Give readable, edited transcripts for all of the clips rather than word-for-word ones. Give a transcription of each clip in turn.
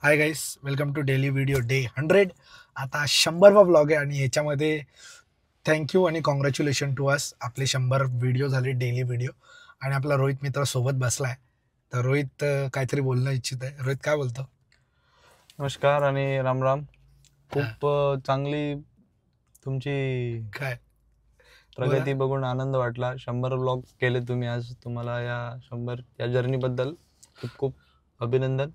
High guys, welcome to daily video day 100. आता 100वा vlog आहे आणि ह्याच्यामध्ये थँक्यू आणि कॉंग्रॅच्युलेशन टू अस. आपले 100 व्हिडिओ झाले, डेली व्हिडिओ. आणि आपला रोहित मित्र सोबत बसला आहे. तर रोहित काहीतरी बोलणं इच्छित आहे. रोहित काय बोलतो? नमस्कार आणि राम राम. खूप चांगली तुमची काय प्रगती बघून आनंद वाटला. 100 व्लॉग केले तुम्ही आज. तुम्हाला या 100 या जर्नीबद्दल खूप खूप अभिनंदन.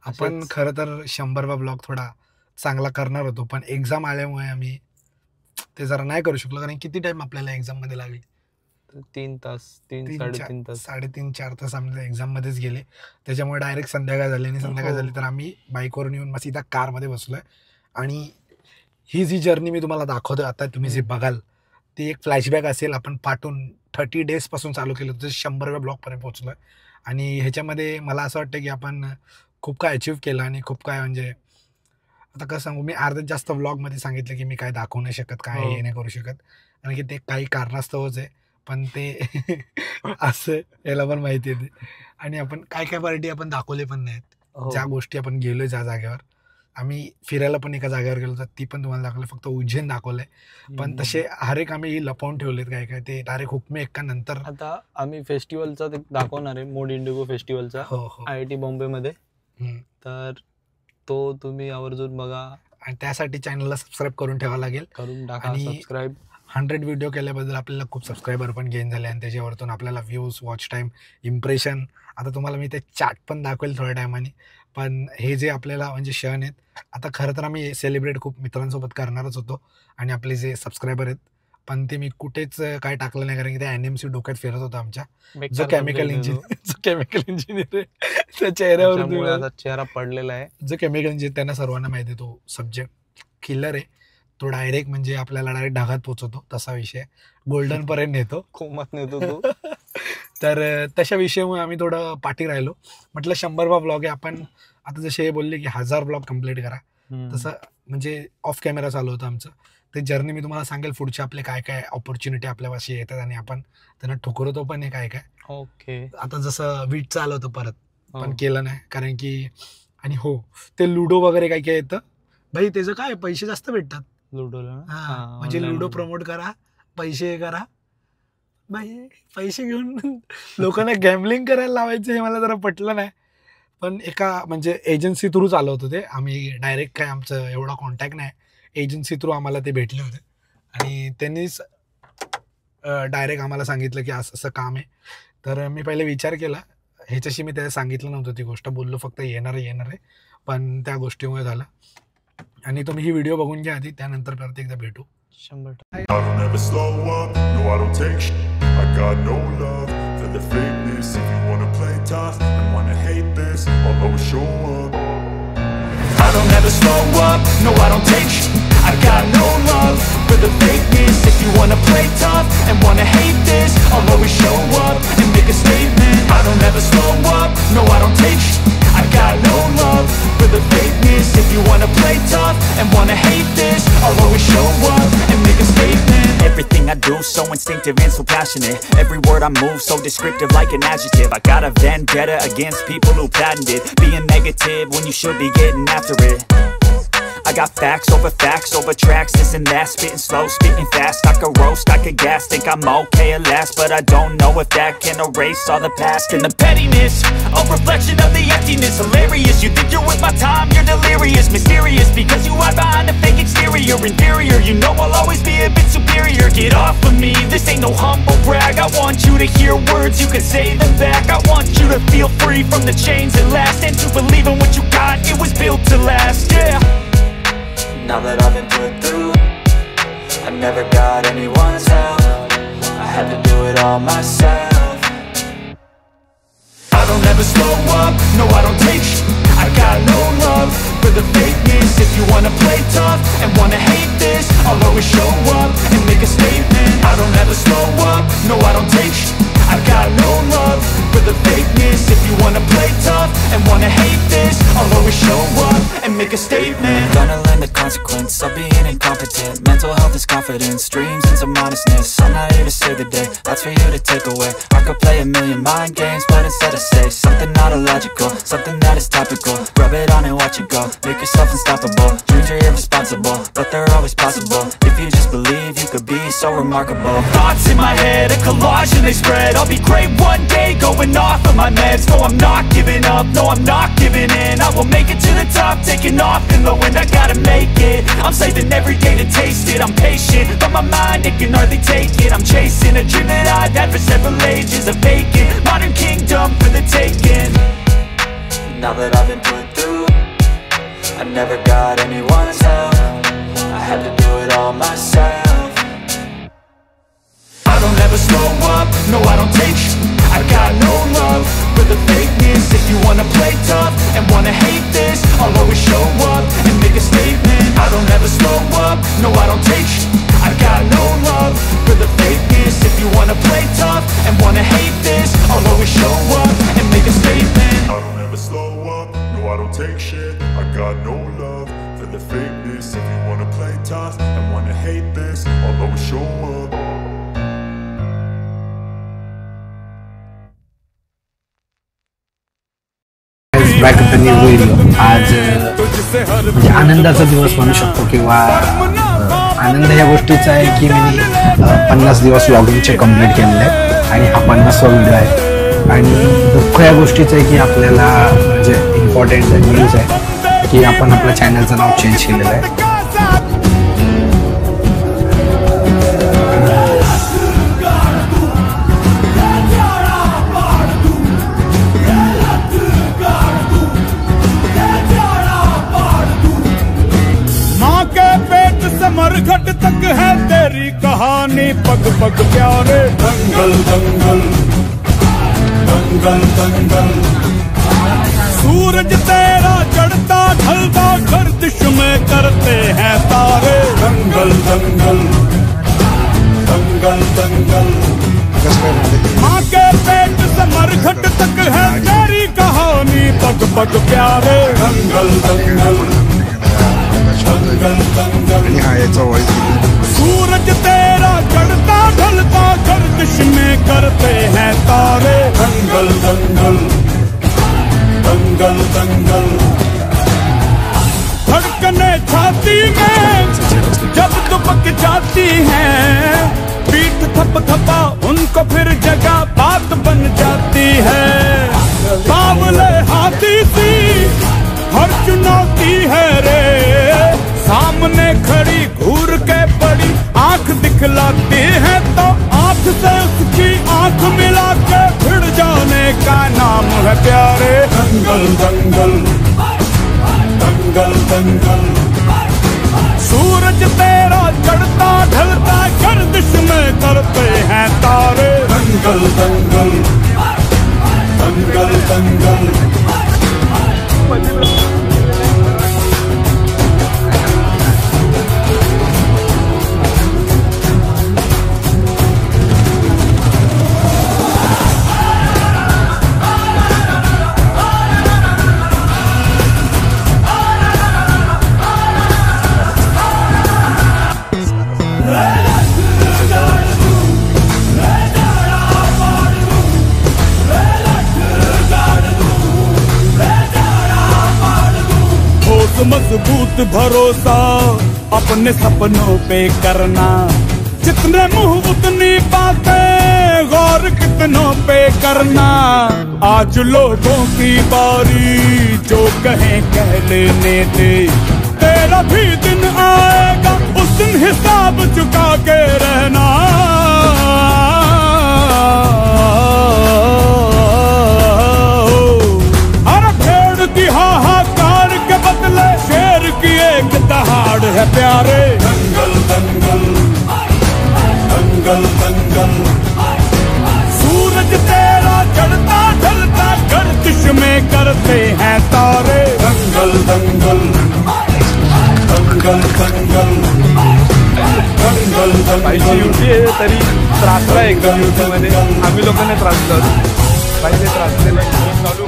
आपण खरं तर 100वा ब्लॉग थोडा चांगला करणार होतो, पण एक्झाम आल्यामुळे आम्ही ते जरा नाही करू शकलो. कारण किती टाइम आपल्याला एक्झाममध्ये लागले? 3 तास, 3-3.5 तास, 3.5-4 तास आमच्या एक्झाममध्येच गेले. त्याच्यामुळे डायरेक्ट संध्याकाळ झाली आणि संध्याकाळ झाली तर आम्ही बाईकवरून येऊन मग सीधा कारमध्ये बसलोय. आणि ही जी जर्नी मी तुम्हाला दाखवतोय आता, तुम्ही जे बघाल ती एक फ्लॅशबॅक असेल. आपण पाठून 30 डेज पासून चालू केलं होतं, 100व्या ब्लॉगपर्यंत पोहोचलोय. आणि ह्याच्यामध्ये मला असं वाटतं की आपण खूप काय अचीव्ह केलं आणि खूप काय, म्हणजे आता कसं सांगू, मी अर्ध्यात जास्त व्लॉगमध्ये सांगितलं की मी काय दाखवू नाही शकत, काय हे नाही करू शकत, कारण की ते काही कारणास्तवच आहे. पण ते असं याला पण माहिती आहे. आणि आपण काय काय पार्टी आपण दाखवले पण नाहीत. ज्या गोष्टी आपण गेलोय ज्या जागेवर, आम्ही फिरायला पण एका जागेवर गेलो तर ती पण तुम्हाला दाखवलं. फक्त उज्जैन दाखवलंय, पण तसे हर एक आम्ही लपवून ठेवलेत. काय काय ते डायरेक्ट हुकमे एक्का नंतर. आता आम्ही फेस्टिवलचा ते दाखवणार आहे, मोड इंडिगो फेस्टिवलचा IIT बॉम्बे मध्ये. तर तो तुम्ही आवर्जून बघा आणि त्यासाठी चॅनलला सबस्क्राईब करून ठेवावं लागेल. करून टाका सबस्क्राईब. 100 व्हिडिओ केल्याबद्दल आपल्याला खूप सबस्क्रायबर पण गेन झाले आणि त्याच्यावरतून आपल्याला व्ह्यूज, वॉच टाईम, इम्प्रेशन. आता तुम्हाला मी ते चार्ट पण दाखवेल थोड्या टायमाने. पण हे जे आपल्याला म्हणजे क्षण आहेत, आता खरं तर आम्ही सेलिब्रेट खूप मित्रांसोबत करणारच होतो आणि आपले जे सबस्क्रायबर आहेत, पण ते मी कुठेच काय टाकलं नाही, कारण की ते NMC डोक्यात फिरत होतं आमच्या. जो केमिकल इंजिनियर आहे त्या चेहऱ्यावर चेहरा पडलेला आहे. जो केमिकल इंजिनियर, त्यांना सर्वांना माहिती आहे, तो सब्जेक्ट किलर आहे. तो डायरेक्ट म्हणजे आपल्याला डायरेक्ट ढगात पोचवतो, तसा विषय. गोल्डन पर्यंत नेतो, कोमात नेतो तो. तर तशा विषयामुळे आम्ही थोडं पाठी राहिलो. म्हटलं 100वा ब्लॉग आहे. आपण आता जसे हे बोलले की 1000 ब्लॉग कम्प्लीट करा, तसं म्हणजे ऑफ कॅमेरा चालू होतं आमचं. ते जर्नी मी तुम्हाला सांगेल पुढचे आपले काय काय ऑपॉर्च्युनिटी आपल्यापाशी येतात आणि आपण त्यांना ठुकरतो पण आहे काय काय. ओके. आता जसं वीट आलं होतं परत, पण केलं नाही कारण की. आणि हो, ते लुडो वगैरे काय काय येतं भाई, त्याचं काय पैसे जास्त भेटतात लुडोला. म्हणजे लुडो प्रमोट करा, पैसे करा भाई. पैसे घेऊन लोकांना गॅमलिंग करायला लावायचं हे मला जरा पटलं नाही. पण एका म्हणजे एजन्सी थ्रू चालू होतं ते. आम्ही डायरेक्ट काय, आमचं एवढा कॉन्टॅक्ट नाही. एजन्सी थ्रू आम्हाला ते भेटले होते आणि त्यांनीच डायरेक्ट आम्हाला सांगितलं की असं असं काम आहे. तर मी पहिले विचार केला, ह्याच्याशी मी त्याला सांगितलं नव्हतं ती गोष्ट. बोललो फक्त येणार आहे, पण त्या गोष्टीमुळे झालं. आणि तुम्ही ही व्हिडिओ बघून घ्या आधी, त्यानंतर परत एकदा भेटू. 100%. I don't ever slow up, no I don't take shit. I got no love for the fakeness. If you wanna play tough and wanna hate this, I'll always show up. I don't ever slow up, no I don't take shit. I got no love for the fakeness. If you wanna play tough and wanna hate this, I'll always show up and make a statement. I don't ever slow up, no I don't take shit. I got no love for the fakeness. If you wanna play tough and wanna hate this, I'll always show up and make a statement. Everything I do so instinctive and so passionate. Every word I move so descriptive like an adjective. I got a vendetta against people who patented being negative when you should be getting after it. I got facts over tracks, this and that. Spitting slow, spitting fast. I could roast, I could gas. Think I'm okay at last, but I don't know if that can erase all the past. And the pettiness, a reflection of the emptiness. Hilarious, you think you're with my time, you're delirious. Mysterious, because you hide behind a fake exterior. Inferior, you know I'll always be a bit superior. Get off of me, this ain't no humble brag. I want you to hear words, you can say them back. I want you to feel free from the chains that last, and to believe in what you got, it was built to last, yeah. Now that I've been put through, I never got anyone's help. I had to do it all myself. I don't ever slow up, no I don't take shit. I got no love for the fakeness. If you wanna play tough and wanna hate this, I'll always show up and make a statement. I don't ever slow up, no I don't take shit. I got no love for the fakeness. If you wanna play tough and wanna hate this, I'll always show up and make a statement. Gonna learn the consequence of being incompetent. Mental health is confidence, dreams and some honestness. I'm not here to save the day, that's for you to take away. I could play a million mind games, but instead I say something not illogical, something that is topical. Rub it on and watch it go, make yourself unstoppable. Dreams are irresponsible, but they're always possible. If you just believe, you could be so remarkable. Thoughts in my head, a collage and they spread. I'll be great one day, going off of my meds. No, I'm not giving up, no, I'm not giving in. I will make it to the top, taking off in the wind. I gotta make it, I'm saving every day to taste it. I'm patient, but my mind, it can hardly take it. I'm chasing a dream that I've had for several ages. A vacant, modern kingdom for the taking. Now that I've been put through, I never got anyone's help. I had to do it all myself. I don't ever slow up, no I don't take sh**. I got no love for the fakeness. If you wanna play tough and wanna hate this, I'll always show up and make a statement. I don't ever slow up, no I don't take sh**. I got no love for the fakeness. If you wanna play tough and wanna hate this, I'll always show up and make a statement. I don't ever slow up, no I don't take shit. I got no love for the fakeness. If you wanna play tough and wanna hate this, I'll always show up. Back up the new video. आज म्हणजे आनंदाचा दिवस म्हणू शकतो किंवा आनंद या गोष्टीचा आहे की मी 50 दिवस व्लॉगिंगचे कंप्लीट केलेले आहेत आणि हा 50वा व्हिडिओ आहे. आणि दुःख या गोष्टीचं आहे की आपल्याला म्हणजे इम्पॉर्टंट न्यूज आहे की आपण आपल्या चॅनलचं नाव चेंज केलेलं आहे. मरघट तक है तेरी कहानी, पग पग प्यारे दंगल दंगल दंगल दंगल। सूरज तेरा चढ़ता ढलता गर्दिश में करते हैं तारे दंगल दंगल दंगल दंगल। माँ के पेट से मरघट तक है तेरी कहानी, पग पग प्यारे दंगल दंगल सूरज तेरा चढ़ता ढलता गर्दिश में करते हैं तारे दंगल दंगल दंगल दंगल। धड़कने छाती में जब दुबक जाती हैं, पीठ थप थपा उनको फिर जगह बात बन जाती है। बावले हाथी सी हर चुनौती है रे, सामने खड़ी घूर के बड़ी आंख दिखलाती है, तो आंख से उसकी आंख मिला के भिड़ जाने का नाम है प्यारे दंगल दंगल दंगल दंगल। सूरज तेरा चढ़ता ढलता गर्दिश में करते हैं तारे दंगल दंगल दंगल दंगल। मजबूत भरोसा अपने सपनों पे करना, जितने मुंह उतनी बातें, गौर कितनों पे करना। आज लोगों की बारी, जो कहें कह लेने दे, तेरा भी दिन आएगा उस दिन हिसाब चुका के रहना। अरे भेड़ की हाहाकार के बदले शेर की एक दहाड़ है प्यारे दंगल दंगल दंगल दंगल। सूरज तेरा चढ़ता ढलता गर्दिश में करते हैं तारे दंगल दंगल दंगल दंगल दंगल दंगल। युती आहे तरी त्रासला एकदम युतीमध्ये आम्ही लोकांनी त्रासलं पाहिजे, त्रासलेला चालू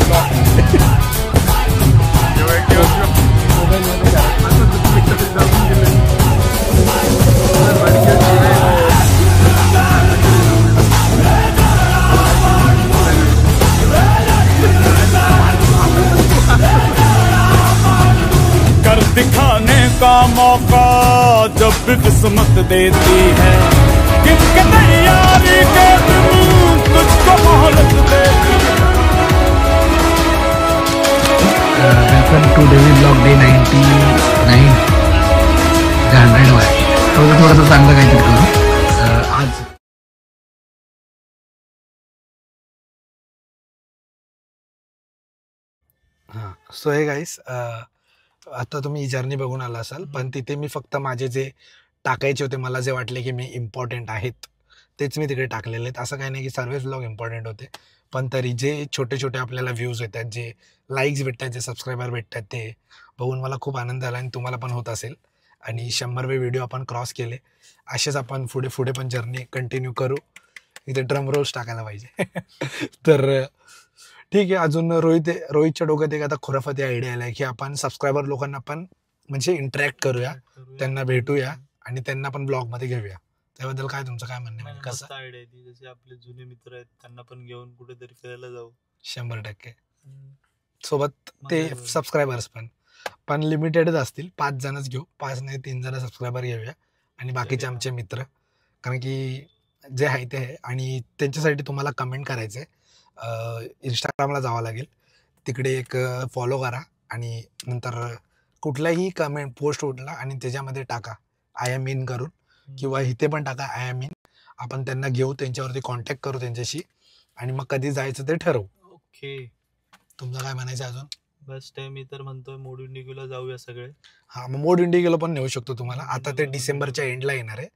दिखाने का मौका जब भी किस्मत देती है, किसके तैयारी के दिन तुझको मोहलत देती है। Welcome to daily vlog day 99 100 थोडंसं चांगलं काहीतरी करू आज. हां, सो हे गाईस, आता तुम्ही जर्नी बघून आला असाल, पण तिथे मी फक्त माझे जे टाकायचे होते, मला जे वाटले की मी इम्पॉर्टंट आहेत तेच मी तिकडे टाकलेले आहेत. असं काही नाही की सर्वच ब्लॉग इम्पॉर्टंट होते, पण तरी जे छोटे छोटे आपल्याला व्ह्यूज येतात, जे लाईक्स भेटतात, जे सबस्क्रायबर भेटतात, ते बघून मला खूप आनंद झाला आणि तुम्हाला पण होत असेल. आणि 100वे व्हिडिओ आपण क्रॉस केले. असेच आपण पुढे पुढे पण जर्नी कंटिन्यू करू. इथे ड्रम रोल्स टाकायला पाहिजे. तर ठीक आहे. अजून रोहितच्या डोक्यात एक आता खुराफाती आयडिया आला आहे की आपण सबस्क्रायबर लोकांना पण म्हणजे इंटरॅक्ट करूया, त्यांना भेटूया आणि त्यांना पण ब्लॉगमध्ये घेऊया. त्याबद्दल काय तुमचं काय म्हणणं आहे? कसं आयडिया आहे ती, जसे आपले जुने मित्र आहेत त्यांना पण घेऊन कुठेतरी फिरायला जाऊ. 100% सोबत ते सबस्क्रायबर्स पण लिमिटेडच असतील. 5 जणच घेऊ, 5 नाही 3 जण सबस्क्रायबर घेऊया आणि बाकीचे आमचे मित्र, कारण की जे आहे ते आहे. आणि त्यांच्यासाठी तुम्हाला कमेंट करायचं आहे. इंस्टाग्रामला जावं लागेल, तिकडे एक फॉलो करा आणि नंतर कुठलाही कमेंट पोस्ट उठला आणि त्याच्यामध्ये टाका आय एम इन करून, किंवा इथे पण टाका आय एम इन. आपण त्यांना घेऊ, त्यांच्यावरती कॉन्टॅक्ट करू त्यांच्याशी आणि मग कधी जायचं ते ठरवू. ओके, तुमचं काय म्हणायचं अजून? बस मी तर म्हणतोय मोड इंडिगोला जाऊया सगळे. हां, मग मोड इंडिगोला पण नेऊ शकतो तुम्हाला. आता ते डिसेंबरच्या एंडला येणार आहे,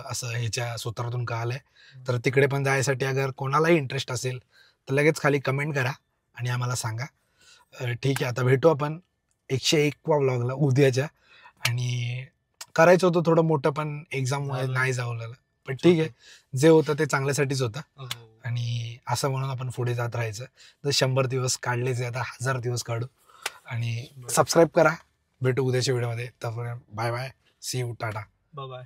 असं ह्याच्या सूत्रातून कळालं आहे. तर तिकडे पण जायसाठी अगर कोणालाही इंटरेस्ट असेल तर लगेच खाली कमेंट करा आणि आम्हाला सांगा. ठीक आहे, आता भेटू आपण 101वा व्लॉगला उद्याच्या. आणि करायचं होतं थोडं मोठं, पण एक्झाममुळे नाही जावं, पण ठीक आहे, जे होतं ते चांगल्यासाठीच होतं. आणि असं म्हणून आपण पुढे जात राहायचं. तर 100 दिवस काढलेच, आता 1000 दिवस काढू. आणि सबस्क्राईब करा. भेटू उद्याच्या व्हिडिओमध्ये. तर bye bye, see you, tata, bye bye.